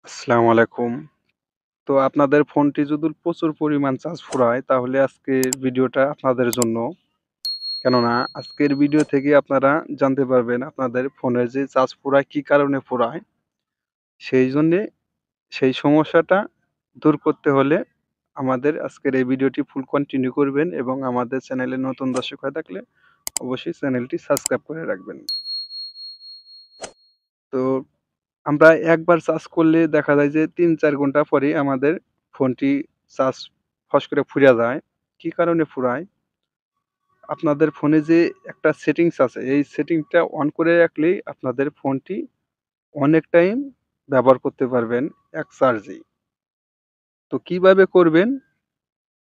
আসসালামু আলাইকুম। তো আপনাদের ফোনটি যদি প্রচুর পরিমাণ চার্জ ফুরায় তাহলে আজকের ভিডিওটা আপনাদের জন্য। কেননা আজকের ভিডিও থেকে আপনারা জানতে পারবেন আপনাদের ফোনের যে চার্জ ফুরায় কি কারণে ফুরায়। সেইজন্যে সেই সমস্যাটা দূর করতে হলে আমাদের আজকের এই ভিডিওটি ফুল কন্টিনিউ করবেন এবং আমাদের চ্যানেলে নতুন দর্শক হয়ে থাকলে অবশ্যই চ্যানেলটি সাবস্ক্রাইব করে রাখবেন। তো আমরা একবার চার্জ করলে দেখা যায় যে ৩-৪ ঘন্টা পরেই আমাদের ফোনটি চার্জ ফস করে ফুরিয়া যায়। কি কারণে ফুরায়? আপনাদের ফোনে যে একটা সেটিংস আছে, এই সেটিংসটা অন করে রাখলেই আপনাদের ফোনটি অনেক টাইম ব্যবহার করতে পারবেন এক চার্জেই। তো কিভাবে করবেন?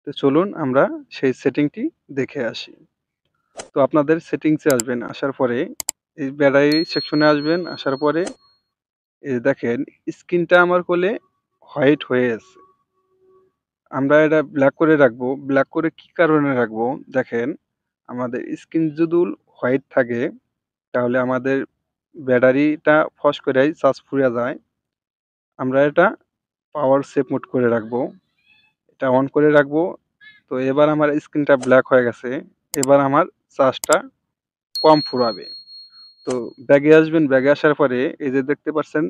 তো চলুন আমরা সেই সেটিংটি দেখে আসি। তো আপনাদের সেটিংসে আসবেন, আসার পরে এই ব্যাটারি সেকশনে আসবেন, আসার পরে এই দেখেন স্ক্রিনটা আমার করলে হোয়াইট হয়ে আছে। আমরা এটা ব্ল্যাক করে রাখবো। ব্ল্যাক করে কি কারণে রাখবো? দেখেন, আমাদের স্ক্রিন যদি হোয়াইট থাকে তাহলে আমাদের ব্যাটারিটা ফস কইরাই চার্জ ফুরিয়া যায়। আমরা এটা পাওয়ার সেভ মোড করে রাখবো। এটা অন করে রাখবো। তো এবার আমার স্ক্রিনটা ব্ল্যাক হয়ে গেছে। এবার আমার চার্জটা কম ফুরাবে। তো ব্যাগে আসবেন, ব্যাগে আসার পরে এই যে দেখতে পাচ্ছেন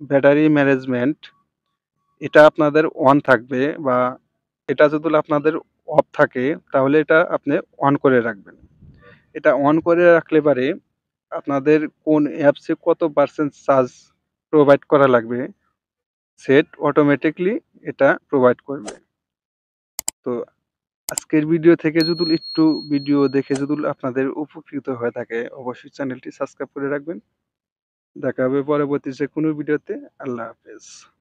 ব্যাটারি ম্যানেজমেন্ট, এটা আপনাদের অন থাকবে বা এটা যদি আপনাদের অফ থাকে তাহলে এটা আপনি অন করে রাখবেন। এটা অন করে রাখলে পারে আপনাদের কোন অ্যাপসে কত পার্সেন্ট চার্জ প্রোভাইড করা লাগবে সেট অটোমেটিক্যালি এটা প্রোভাইড করবে। তো আজকের ভিডিও থেকে যদি একটু ভিডিও দেখে যদি আপনাদের উপকৃত হয়ে থাকে অবশ্যই চ্যানেলটি সাবস্ক্রাইব করে রাখবেন। দেখা হবে পরবর্তী যে কোনো ভিডিওতে। আল্লাহ হাফেজ।